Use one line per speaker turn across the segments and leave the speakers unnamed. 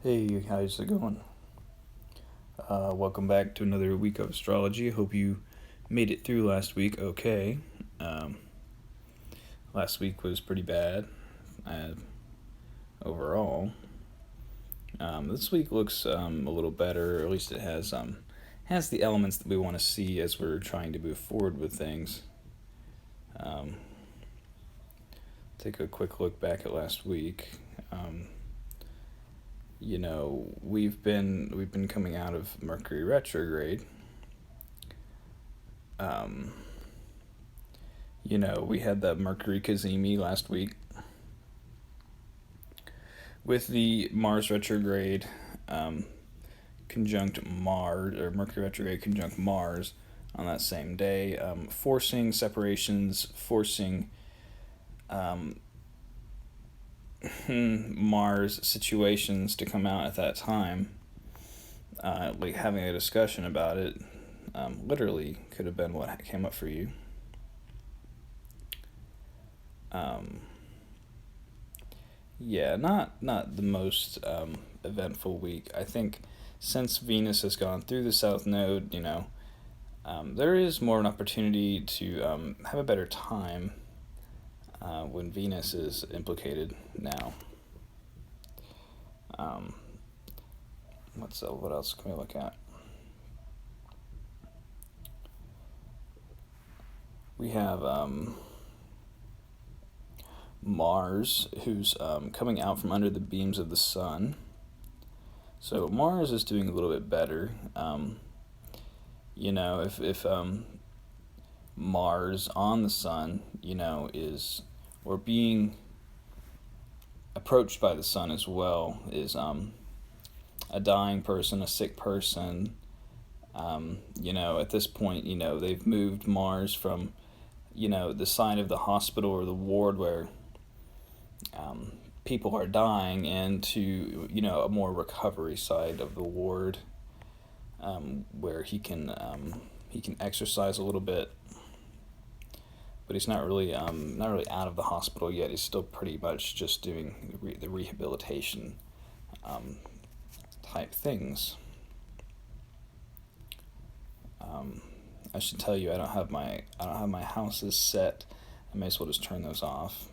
Hey, how's it going? Welcome back to another week of astrology. Hope you made it through last week okay. Um, Last week was pretty bad overall. This week looks a little better, or at least it has the elements that we want to see as we're trying to move forward with things. Um, Take a quick look back at last week. We've been coming out of Mercury Retrograde. Um, we had the Mercury Kazemi last week with the Mars retrograde conjunct Mars, or Mercury retrograde conjunct Mars on that same day, forcing separations, forcing um, Mars situations to come out at that time. Like having a discussion about it literally could have been what came up for you. Um, yeah, not the most eventful week. I think since Venus has gone through the South Node, there is more an opportunity to have a better time when Venus is implicated now. Um, what else can we look at? We have Mars, who's coming out from under the beams of the sun. So Mars is doing a little bit better. If Mars on the sun, is or being approached by the sun as well is a dying person, a sick person. At this point, they've moved Mars from, the side of the hospital or the ward where people are dying into, a more recovery side of the ward, where he can exercise a little bit, but he's not really out of the hospital yet. He's still pretty much just doing the rehabilitation type things. I should tell you, I don't have my houses set. I may as well just turn those off.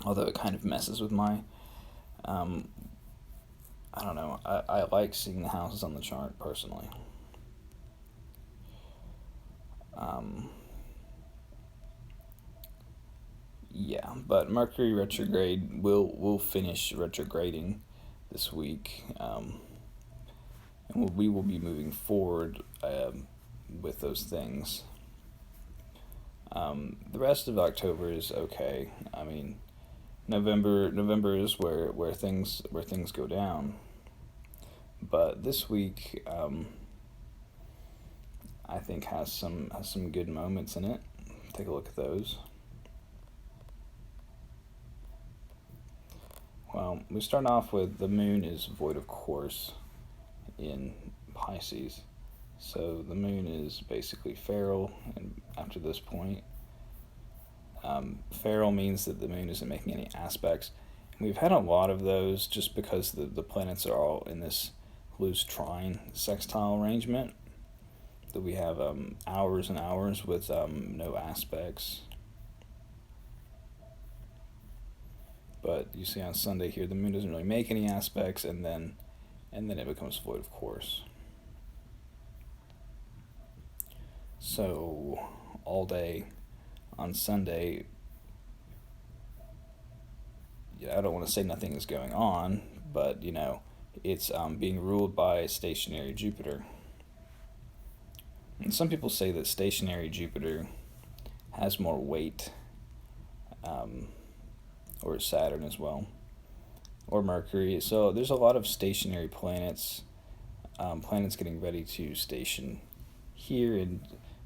Although it kind of messes with my, I don't know. I like seeing the houses on the chart personally. Yeah, but Mercury retrograde will finish retrograding this week, and we will be moving forward with those things. The rest of October is okay. I mean, November is where things go down. But this week, I think has some good moments in it. Take a look at those. Well, we start off with the moon is void of course in Pisces. So the moon is basically feral, and after this point, feral means that the moon isn't making any aspects. And we've had a lot of those just because the planets are all in this loose trine sextile arrangement, that we have hours and hours with no aspects. But you see on Sunday here, the moon doesn't really make any aspects, and then it becomes void of course. So all day on Sunday, I don't want to say nothing is going on, but it's being ruled by stationary Jupiter. And some people say that stationary Jupiter has more weight, or Saturn as well, or Mercury. So there's a lot of stationary planets, planets getting ready to station here, and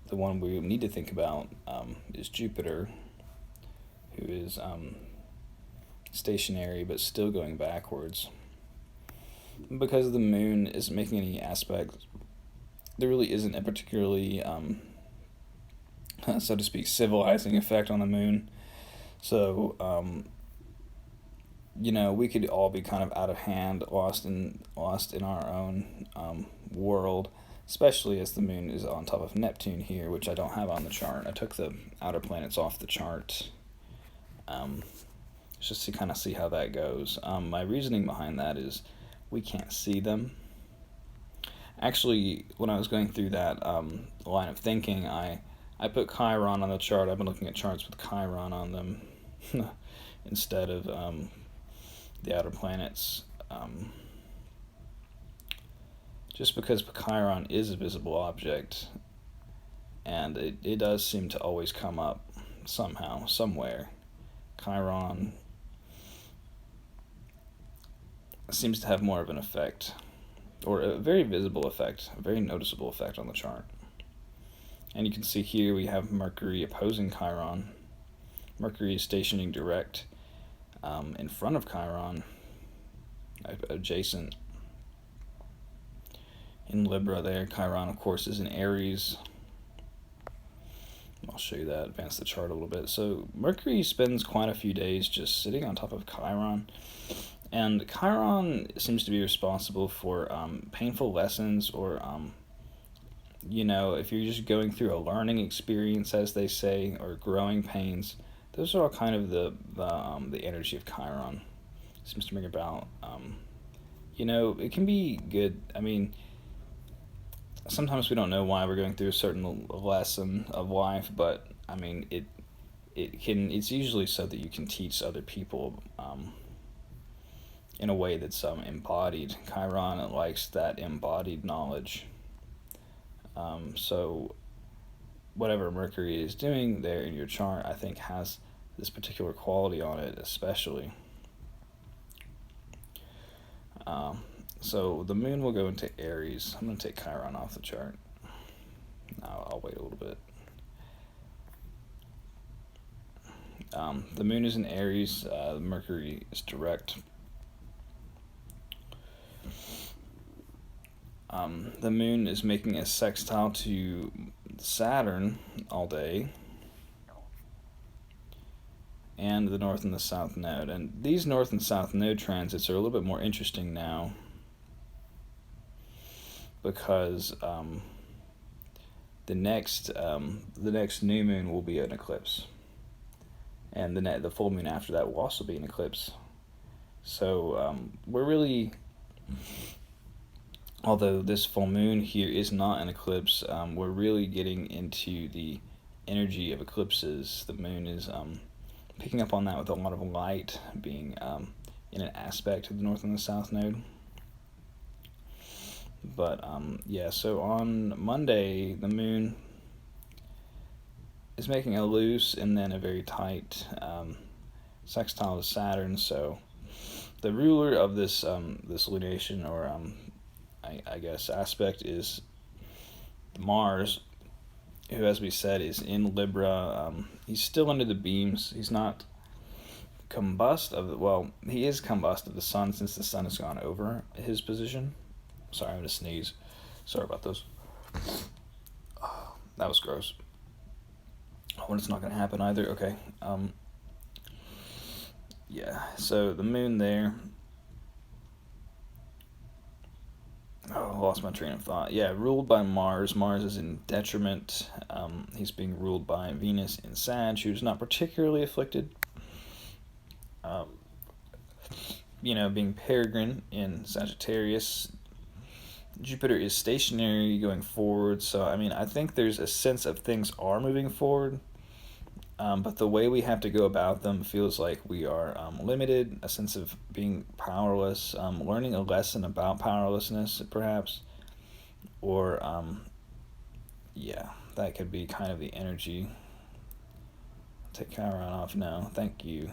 the one we need to think about is Jupiter, who is stationary but still going backwards. Because the moon isn't making any aspects, there really isn't a particularly, so to speak, civilizing effect on the moon. So we could all be kind of out of hand, lost in our own world, especially as the moon is on top of Neptune here, which I don't have on the chart. I took the outer planets off the chart, just to kind of see how that goes. My reasoning behind that is we can't see them. Actually, when I was going through that line of thinking, I put Chiron on the chart. I've been looking at charts with Chiron on them instead of the outer planets. Just because Chiron is a visible object, and it does seem to always come up somehow, somewhere. Chiron seems to have more of an effect, or a very visible effect, a very noticeable effect on the chart. And you can see here we have Mercury opposing Chiron. Mercury is stationing direct in front of Chiron, adjacent in Libra there. Chiron, of course, is in Aries. I'll show you that, advance the chart a little bit. So Mercury spends quite a few days just sitting on top of Chiron. And Chiron seems to be responsible for painful lessons, or, if you're just going through a learning experience, as they say, or growing pains. Those are all kind of the energy of Chiron. It seems to bring about, it can be good. I mean, sometimes we don't know why we're going through a certain lesson of life, but I mean, it's usually so that you can teach other people in a way that's embodied. Chiron likes that embodied knowledge. So whatever Mercury is doing there in your chart, I think has this particular quality on it, especially. So the moon will go into Aries. I'm going to take Chiron off the chart. I'll wait a little bit. The moon is in Aries. Mercury is direct. The moon is making a sextile to Saturn all day, and the north and the south node. And these north and south node transits are a little bit more interesting now, because the next new moon will be an eclipse, and the full moon after that will also be an eclipse. So we're really, although this full moon here is not an eclipse, we're really getting into the energy of eclipses. The moon is picking up on that with a lot of light being in an aspect of the north and the south node. But so on Monday, the moon is making a loose and then a very tight sextile to Saturn. So the ruler of this lunation, or I guess aspect, is Mars, who, as we said, is in Libra. He's still under the beams. He's not he is combust of the sun, since the sun has gone over his position. Sorry, I'm going to sneeze. Sorry about those. That was gross. When it's not going to happen either. Okay. So the moon there. Oh, I lost my train of thought. Yeah, ruled by Mars. Mars is in detriment. He's being ruled by Venus in Sag, who's not particularly afflicted. Being peregrine in Sagittarius. Jupiter is stationary going forward, so I think there's a sense of things are moving forward, but the way we have to go about them feels like we are limited, a sense of being powerless, learning a lesson about powerlessness, perhaps, or, that could be kind of the energy. Take Chiron off now. Thank you.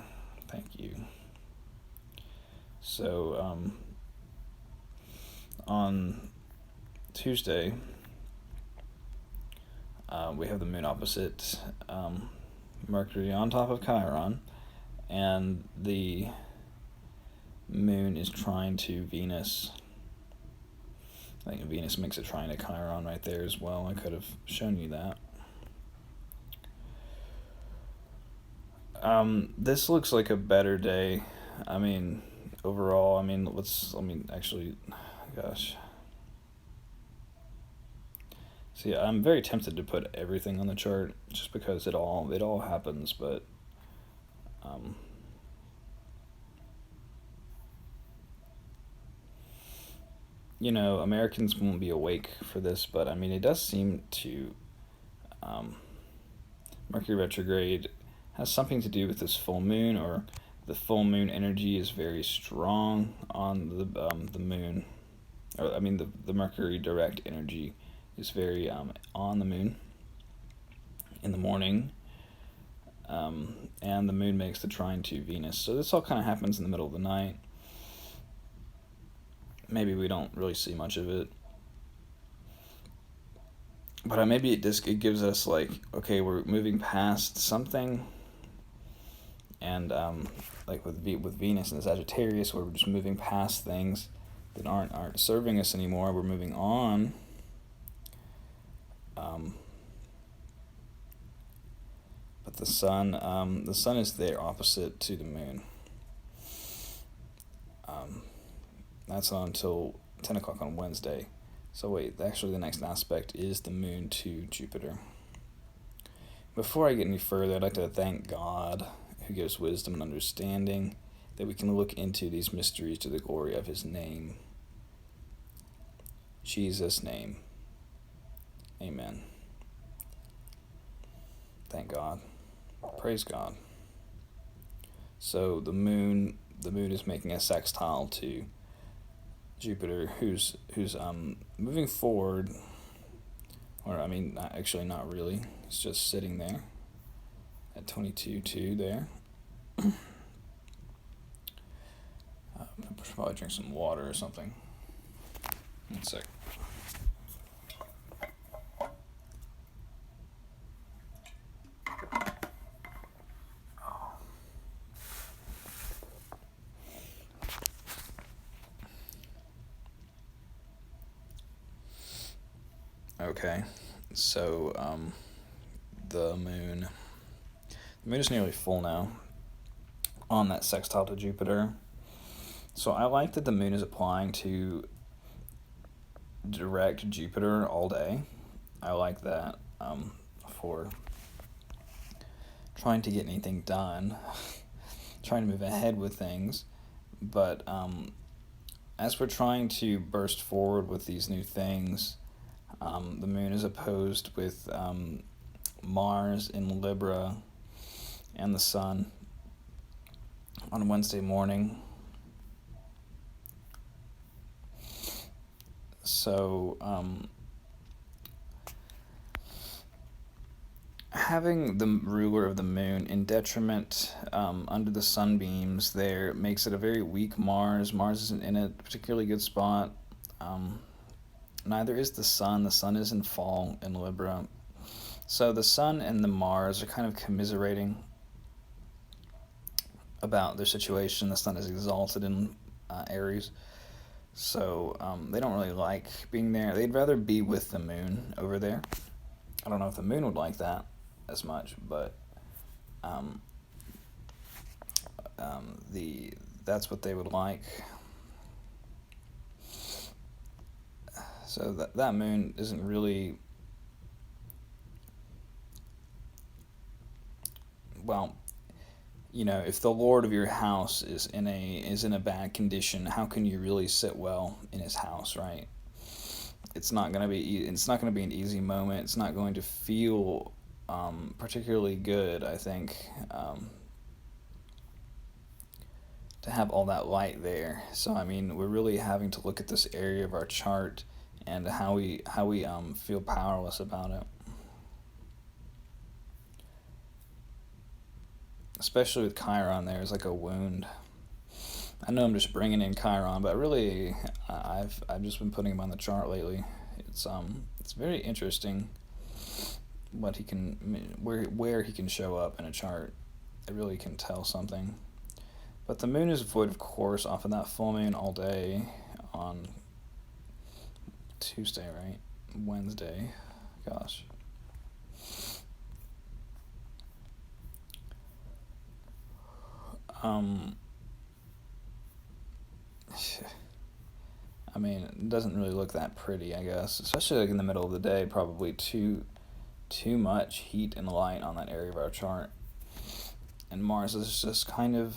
So, on Tuesday, we have the moon opposite Mercury on top of Chiron, and the moon is trine to Venus. I think Venus makes a trine to Chiron right there as well. I could have shown you that. This looks like a better day I mean, overall, I mean, actually, gosh. See, I'm very tempted to put everything on the chart just because it all happens, but um, Americans won't be awake for this, but I mean, it does seem to um, Mercury retrograde has something to do with this full moon, or the full moon energy is very strong on the moon, or I mean the Mercury direct energy is very on the moon in the morning, and the moon makes the trine to Venus. So this all kind of happens in the middle of the night. Maybe we don't really see much of it, but maybe it gives us like, okay, we're moving past something, and like with Venus and Sagittarius, where we're just moving past things that aren't serving us anymore. We're moving on. But the sun is there opposite to the moon. That's not until 10 o'clock on Wednesday. So wait, actually the next aspect is the moon to Jupiter. Before I get any further, I'd like to thank God, who gives wisdom and understanding, that we can look into these mysteries to the glory of his name. Jesus' name. Amen. Thank God. Praise God. So the moon is making a sextile to Jupiter, who's moving forward, or I mean, actually not really. It's just sitting there at 22:2 there. I should probably drink some water or something. One sec. Okay, so the moon is nearly full now on that sextile to Jupiter. So I like that the moon is applying to direct Jupiter all day. I like that for trying to get anything done, trying to move ahead with things. But as we're trying to burst forward with these new things, the moon is opposed with Mars in Libra and the sun on Wednesday morning. So having the ruler of the moon in detriment under the sunbeams there makes it a very weak Mars. Mars isn't in a particularly good spot. Neither is the sun. The sun is in fall in Libra. So the sun and the Mars are kind of commiserating about their situation. The sun is exalted in Aries. So they don't really like being there. They'd rather be with the moon over there. I don't know if the moon would like that as much, but that's what they would like. So that moon isn't really, well, if the Lord of your house is in a bad condition, how can you really sit well in his house, right? It's not going to be an easy moment. It's not going to feel particularly good, I think, to have all that light there. So I mean, we're really having to look at this area of our chart and how we feel powerless about it. Especially with Chiron, there's like a wound. I know I'm just bringing in Chiron, but really, I've just been putting him on the chart lately. It's very interesting what he can, where he can show up in a chart. It really can tell something. But the moon is void, of course, off of that full moon all day on Tuesday, right? Wednesday. Gosh. I mean, it doesn't really look that pretty, I guess. Especially like in the middle of the day, probably too much heat and light on that area of our chart. And Mars is just kind of,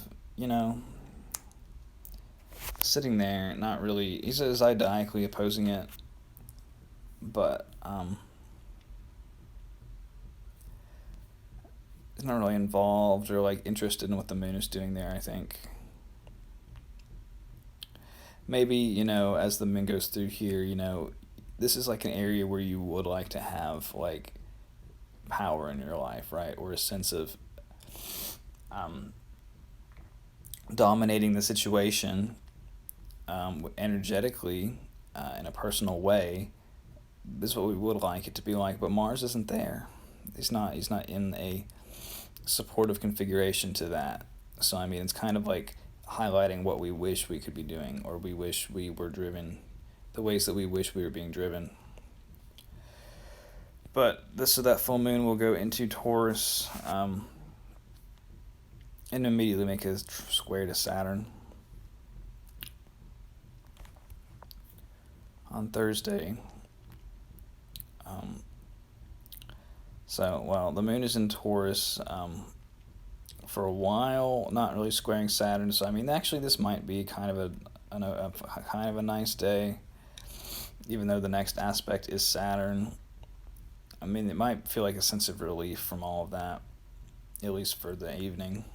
sitting there, not really. He's zodiacally opposing it, but he's not really involved or like interested in what the moon is doing there, I think. Maybe, as the moon goes through here, this is like an area where you would like to have like power in your life, right? Or a sense of dominating the situation energetically in a personal way. This is what we would like it to be like, but Mars isn't there. He's not in a supportive configuration to that. So I mean, it's kind of like highlighting what we wish we could be doing, or we wish we were driven, the ways that we wish we were being driven. But that full moon will go into Taurus and immediately make a square to Saturn on Thursday. The moon is in Taurus for a while, not really squaring Saturn. So I mean, actually, this might be kind of a nice day, even though the next aspect is Saturn. I mean, it might feel like a sense of relief from all of that, at least for the evening.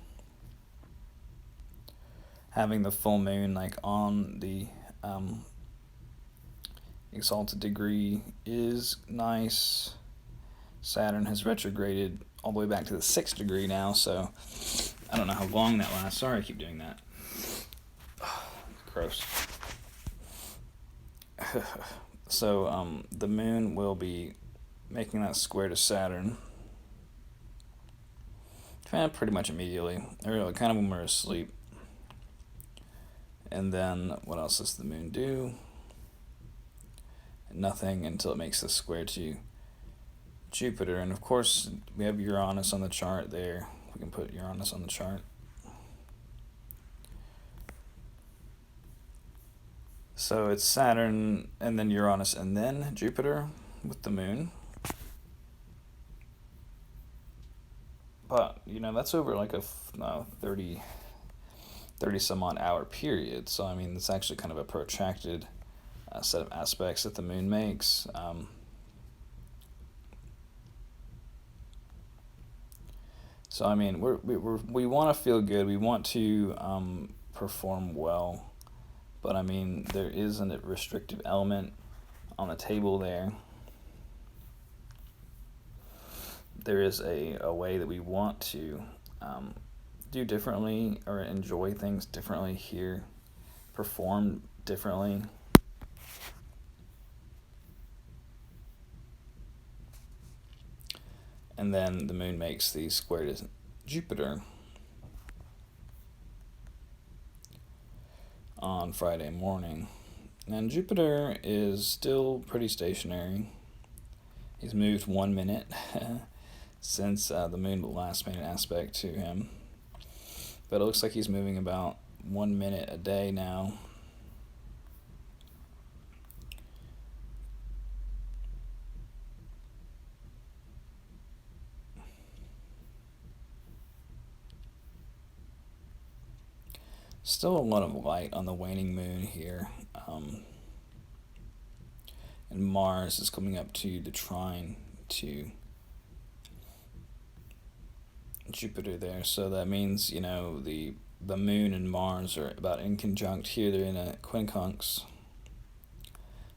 Having the full moon like on the exalted degree is nice. Saturn has retrograded all the way back to the 6th degree now, so I don't know how long that lasts. Sorry, I keep doing that. Gross. So the moon will be making that square to Saturn pretty much immediately, or kind of when we're asleep. And then what else does the moon do? Nothing until it makes the square to Jupiter. And of course, we have Uranus on the chart there. We can put Uranus on the chart. So it's Saturn, and then Uranus, and then Jupiter with the moon. But, that's over like a 30 some odd hour period. So, I mean, it's actually kind of a protracted set of aspects that the moon makes. So, I mean, we want to feel good. We want to perform well. But, I mean, there is a restrictive element on the table there. There is a way that we want to do differently or enjoy things differently here, perform differently. And then the moon makes the square to Jupiter on Friday morning. And Jupiter is still pretty stationary. He's moved 1 minute since the moon last made an aspect to him. But it looks like he's moving about 1 minute a day now. Still a lot of light on the waning moon here. And Mars is coming up to the trine to Jupiter there. So that means, the moon and Mars are about in conjunct here. They're in a quincunx.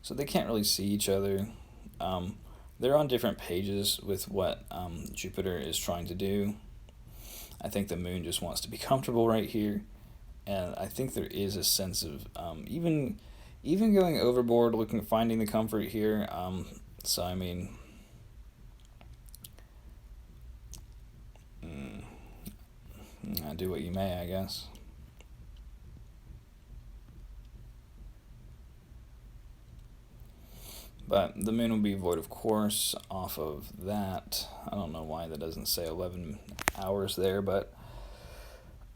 So they can't really see each other. They're on different pages with what Jupiter is trying to do. I think the moon just wants to be comfortable right here. And I think there is a sense of even going overboard, finding the comfort here. So I mean, do what you may, I guess. But the moon will be void of course off of that. I don't know why that doesn't say 11 hours there, but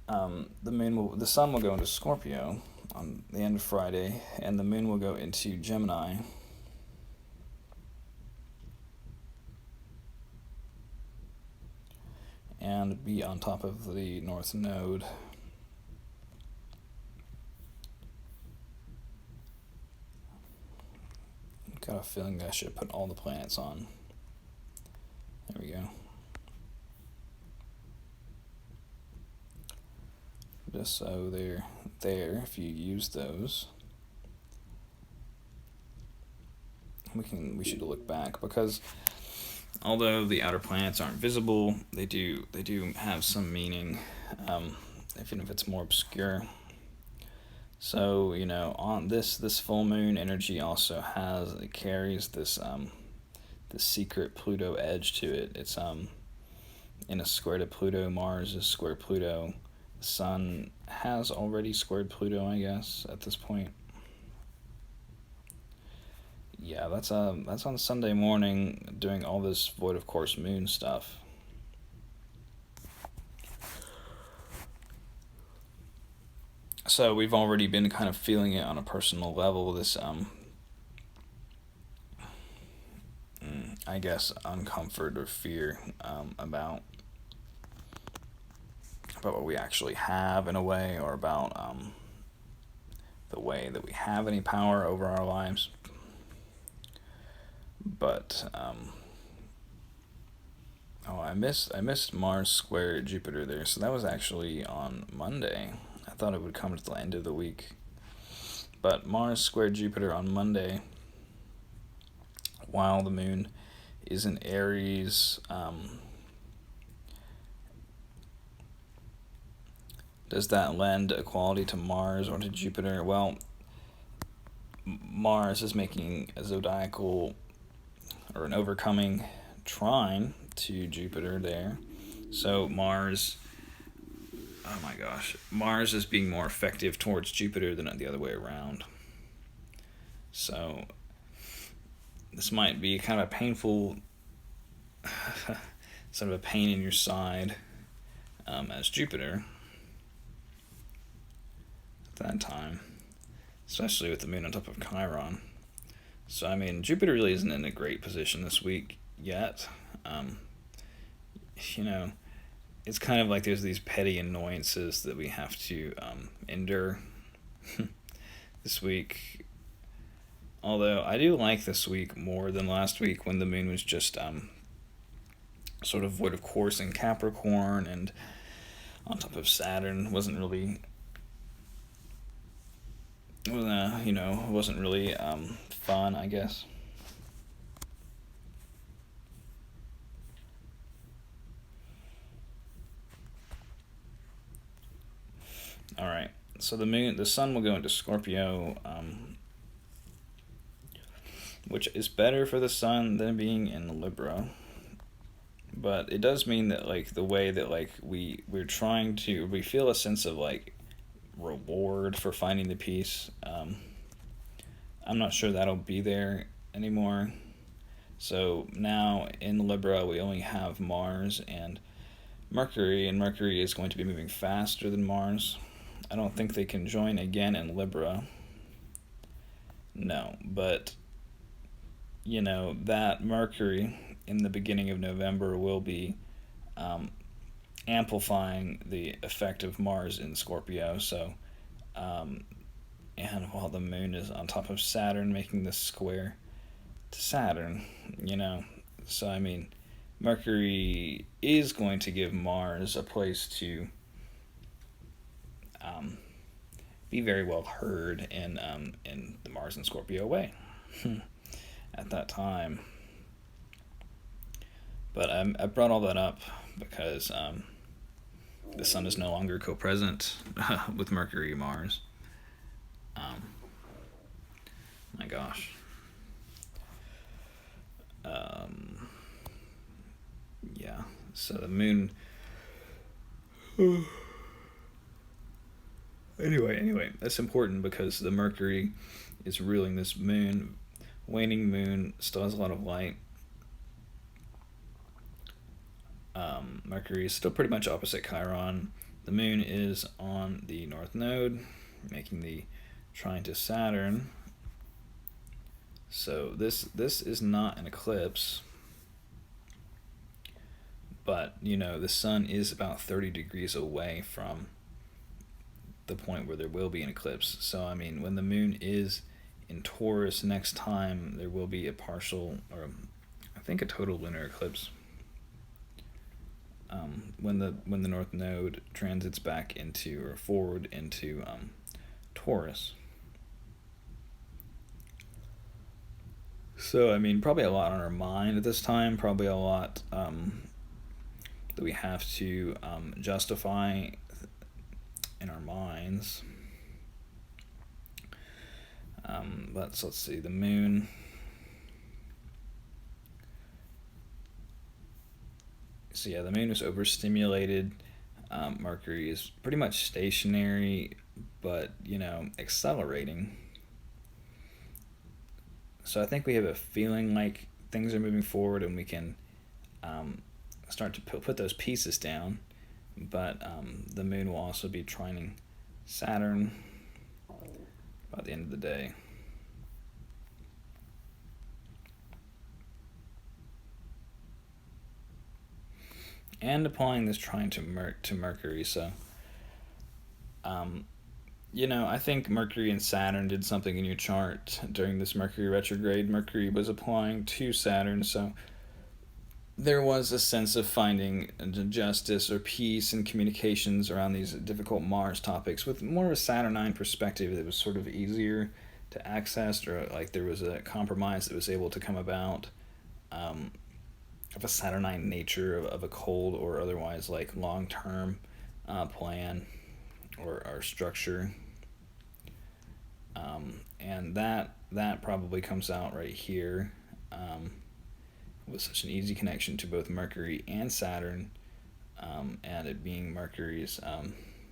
the sun will go into Scorpio on the end of Friday, and the moon will go into Gemini. And be on top of the North Node. Got a feeling I should have put all the planets on. There we go. Just so they're there if you use those. We should look back, because although the outer planets aren't visible, they do have some meaning, even if it's more obscure. So, on this full moon energy also carries this secret Pluto edge to it. It's in a square to Pluto. Mars is square Pluto. The Sun has already squared Pluto, I guess, at this point. Yeah, that's on Sunday morning, doing all this void of course moon stuff. So we've already been kind of feeling it on a personal level, this I guess uncomfort or fear about what we actually have in a way, or about the way that we have any power over our lives. But I missed Mars square Jupiter there, so that was actually on Monday. I thought it would come to the end of the week, but Mars square Jupiter on Monday, while the moon is in Aries. Does that lend a quality to Mars or to Jupiter? Well, Mars is making a zodiacal or an overcoming trine to Jupiter there. So Mars is being more effective towards Jupiter than the other way around. So this might be kind of a painful, sort of a pain in your side as Jupiter at that time, especially with the moon on top of Chiron. So, Jupiter really isn't in a great position this week yet. It's kind of like there's these petty annoyances that we have to endure this week. Although I do like this week more than last week, when the moon was just sort of void of course in Capricorn and on top of Saturn. It wasn't really fun, I guess. All right. So the sun will go into Scorpio, which is better for the sun than being in Libra. But it does mean that the way that we feel a sense of reward for finding the peace. I'm not sure that'll be there anymore. So now in Libra we only have Mars and Mercury is going to be moving faster than Mars. I don't think they can join again in Libra. No, but that Mercury in the beginning of November will be amplifying the effect of Mars in Scorpio. So, and while the moon is on top of Saturn, making this square to Saturn, so Mercury is going to give Mars a place to be very well heard in the Mars and Scorpio way at that time. But I brought all that up because the sun is no longer co-present with Mercury and Mars. My gosh. Yeah, so the moon. Anyway, that's important because the Mercury is ruling this moon. Waning moon still has a lot of light. Mercury is still pretty much opposite Chiron. The moon is on the North Node, making the trine to Saturn. So this is not an eclipse, but the sun is about 30 degrees away from the point where there will be an eclipse. So I mean, when the moon is in Taurus next time, there will be a partial, or I think a total lunar eclipse. When the North Node transits back into, or forward into, Taurus. So I mean, probably a lot on our mind at this time. Probably a lot that we have to justify in our minds. Let's see, the moon. So yeah, the moon is overstimulated. Mercury is pretty much stationary, but accelerating. So I think we have a feeling like things are moving forward, and we can start to put those pieces down. But the moon will also be trining Saturn by the end of the day. And applying this trine to Mercury. So, I think Mercury and Saturn did something in your chart during this Mercury retrograde. Mercury was applying to Saturn, so there was a sense of finding justice or peace and communications around these difficult Mars topics with more of a Saturnine perspective that was sort of easier to access, or like there was a compromise that was able to come about of a Saturnine nature of a cold or otherwise like long-term plan or structure. And that probably comes out right here. With such an easy connection to both Mercury and Saturn, and it being Mercury's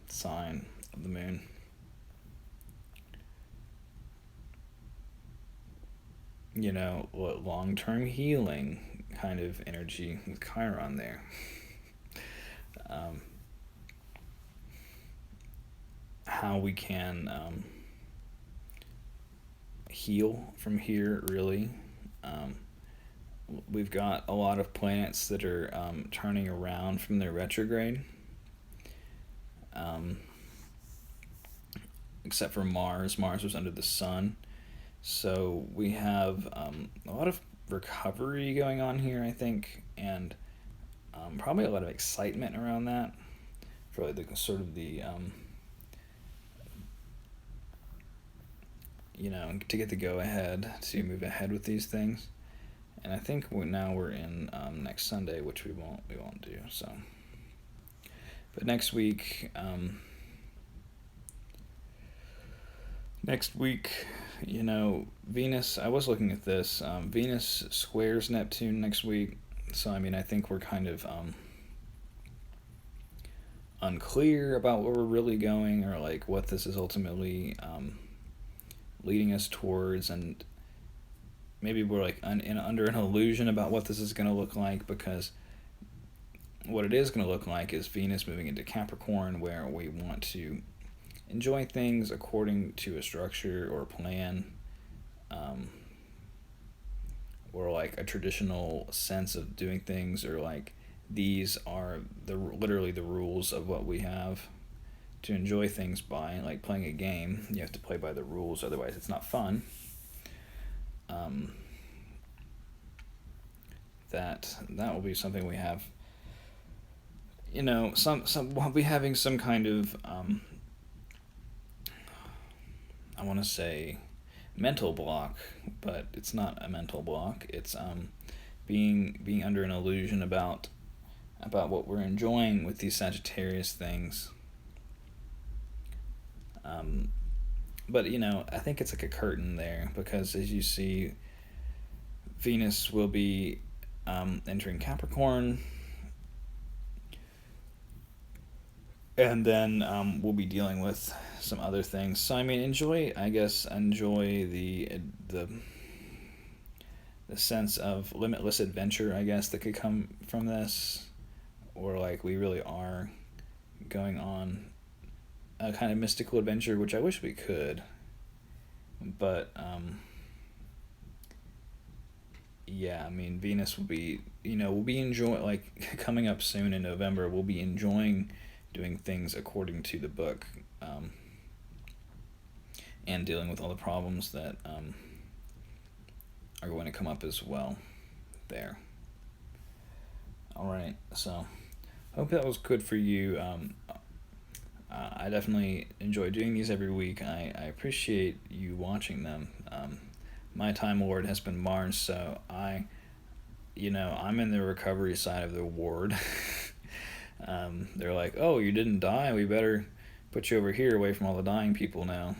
sign of the moon. Long-term healing kind of energy with Chiron there. How we can heal from here, really. We've got a lot of planets that are turning around from their retrograde, except for Mars. Mars was under the sun, so we have a lot of recovery going on here, I think, and probably a lot of excitement around that for the sort of the to get the go ahead to move ahead with these things. And I think now we're in next Sunday, which we won't do. So, but next week, Venus. I was looking at this. Venus squares Neptune next week. So I mean, I think we're kind of unclear about where we're really going, or like what this is ultimately leading us towards, and maybe we're like under an illusion about what this is going to look like, because what it is going to look like is Venus moving into Capricorn, where we want to enjoy things according to a structure or a plan, or like a traditional sense of doing things, or like these are literally the rules of what we have to enjoy things by. Like playing a game, you have to play by the rules, otherwise it's not fun. That will be something we have. We'll be having some kind of I want to say mental block, but it's not a mental block. It's being under an illusion about what we're enjoying with these Sagittarius things. But I think it's like a curtain there, because as you see, Venus will be entering Capricorn, and then we'll be dealing with some other things. So I mean, enjoy the sense of limitless adventure, I guess, that could come from this, or like we really are going on a kind of mystical adventure, which I wish we could. But yeah, I mean, Venus will be, we'll be enjoying, like, coming up soon in November, we'll be enjoying doing things according to the book, um, and dealing with all the problems that are going to come up as well there. All right, so hope that was good for you. I definitely enjoy doing these every week. I appreciate you watching them. My Time Lord has been Mars, so I'm in the recovery side of the ward. They're like, oh, you didn't die, we better put you over here away from all the dying people now.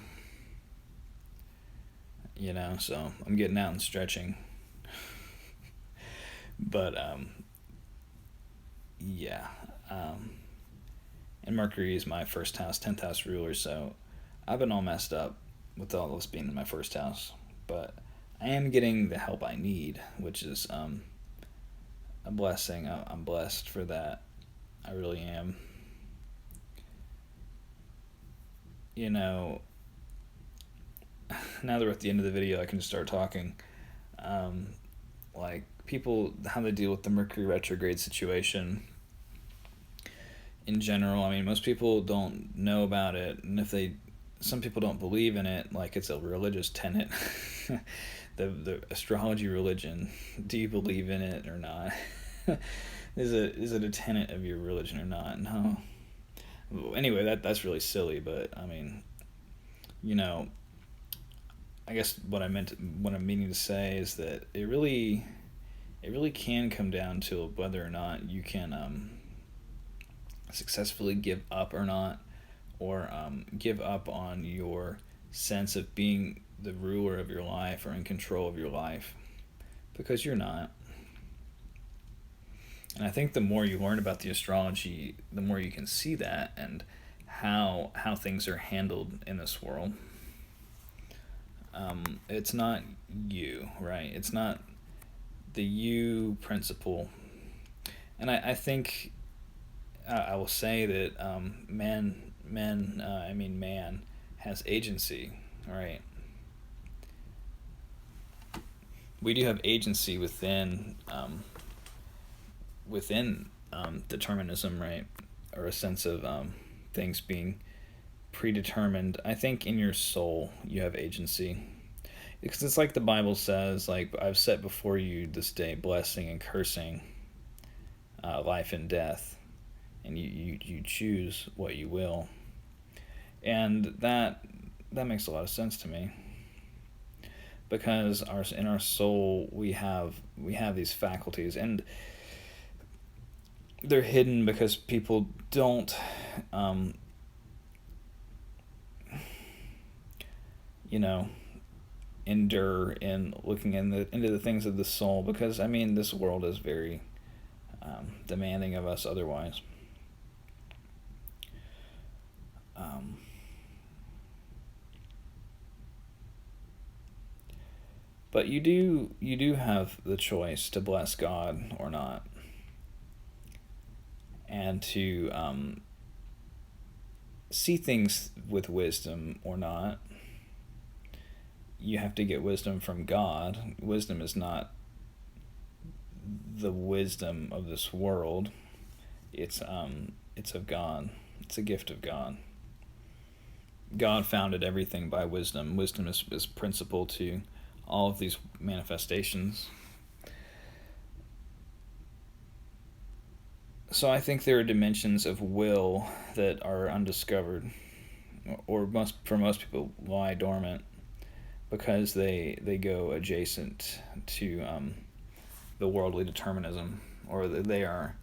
So I'm getting out and stretching. But, yeah. And Mercury is my first house, 10th house ruler, so I've been all messed up with all this being in my first house. But I am getting the help I need, which is a blessing. I'm blessed for that. I really am. Now that we're at the end of the video, I can just start talking. Like, people, how they deal with the Mercury retrograde situation in general. I mean, most people don't know about it, and some people don't believe in it, like it's a religious tenet. The astrology religion, do you believe in it or not? Is it a tenet of your religion or not? No. Anyway, that's really silly, but I mean, I guess what I'm meaning to say is that it really can come down to whether or not you can successfully give up or not, or give up on your sense of being the ruler of your life or in control of your life, because you're not. And I think the more you learn about the astrology, the more you can see that, and how things are handled in this world. It's not you, right? It's not the you principle. And I think I will say that man has agency, right? We do have agency within determinism, right? Or a sense of things being predetermined. I think in your soul you have agency, because it's like the Bible says, like, I've set before you this day blessing and cursing, life and death, and you choose what you will. And that makes a lot of sense to me, because in our soul we have these faculties, and they're hidden because people don't endure in looking into the things of the soul, because I mean, this world is very demanding of us otherwise. But you do have the choice to bless God or not, and to see things with wisdom or not. You have to get wisdom from God. Wisdom is not the wisdom of this world. It's of God. It's a gift of God. God founded everything by wisdom. Wisdom is principal to all of these manifestations. So I think there are dimensions of will that are undiscovered, or for most people lie dormant, because they go adjacent to the worldly determinism, or they are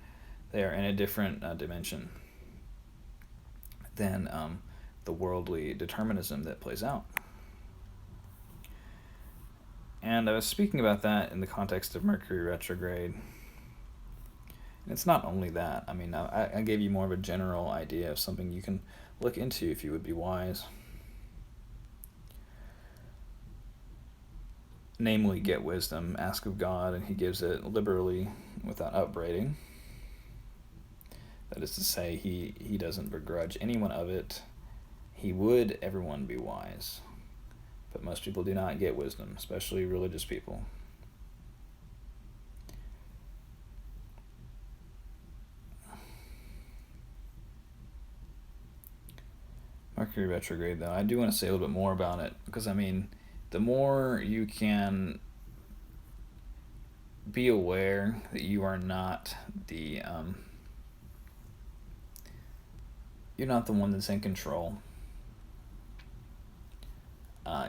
in a different dimension than the worldly determinism that plays out. And I was speaking about that in the context of Mercury retrograde. And it's not only that. I mean, I gave you more of a general idea of something you can look into if you would be wise. Namely, get wisdom, ask of God, and He gives it liberally without upbraiding. That is to say, He doesn't begrudge anyone of it. He would everyone be wise, but most people do not get wisdom, especially religious people. Mercury retrograde, though, I do want to say a little bit more about it, because, I mean, the more you can be aware that you are not you're not the one that's in control.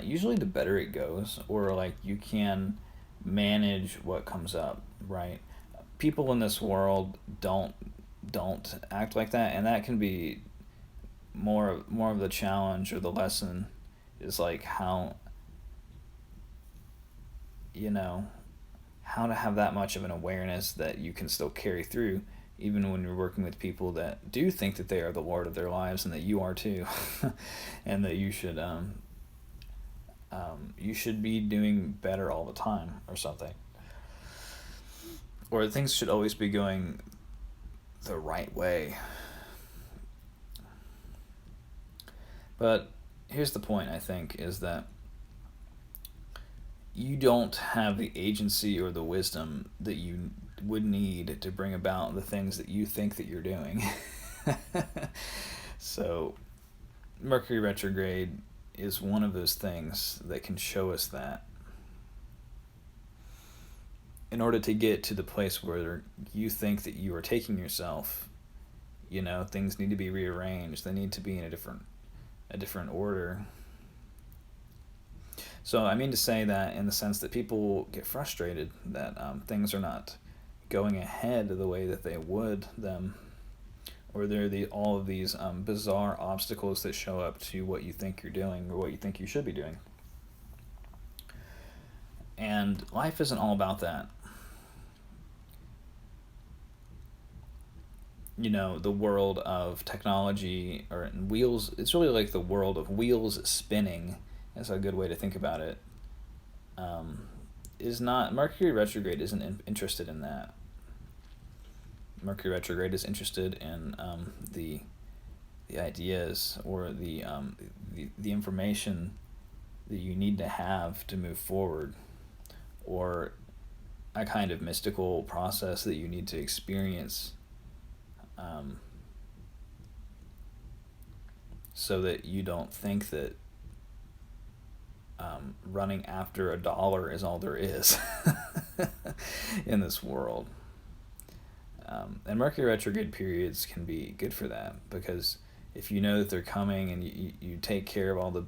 Usually, the better it goes, or like you can manage what comes up, right? People in this world don't act like that, and that can be more of the challenge or the lesson is like how you know how to have that much of an awareness that you can still carry through even when you're working with people that do think that they are the lord of their lives and that you are too. And that you should be doing better all the time or something, or things should always be going the right way. But here's the point, I think, is that you don't have the agency or the wisdom that you would need to bring about the things that you think that you're doing. So, Mercury retrograde is one of those things that can show us that. In order to get to the place where you think that you are taking yourself, things need to be rearranged. They need to be in a different order. So I mean to say that in the sense that people get frustrated that things are not going ahead the way that they would them, or there are all of these bizarre obstacles that show up to what you think you're doing or what you think you should be doing. And life isn't all about that. The world of technology or wheels, it's really like the world of wheels spinning. That's a good way to think about it. Is not Mercury retrograde isn't interested in that. Mercury retrograde is interested in the ideas or the information that you need to have to move forward, or a kind of mystical process that you need to experience, so that you don't think that running after a dollar is all there is in this world. And Mercury retrograde periods can be good for that, because if you know that they're coming and you take care of all the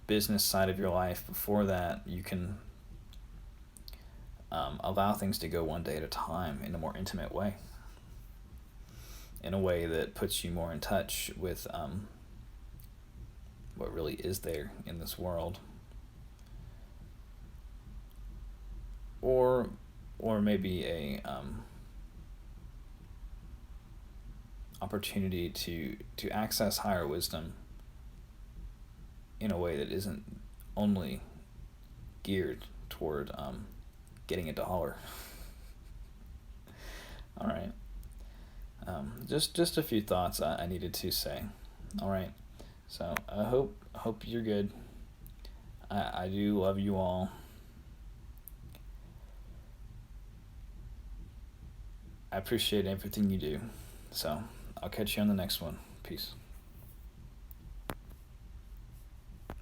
business side of your life before that, you can allow things to go one day at a time in a more intimate way, in a way that puts you more in touch with what really is there in this world. Or maybe a opportunity to access higher wisdom in a way that isn't only geared toward getting a dollar. All right. Just a few thoughts I needed to say. All right. So I hope you're good. I do love you all. I appreciate everything you do. So I'll catch you on the next one. Peace.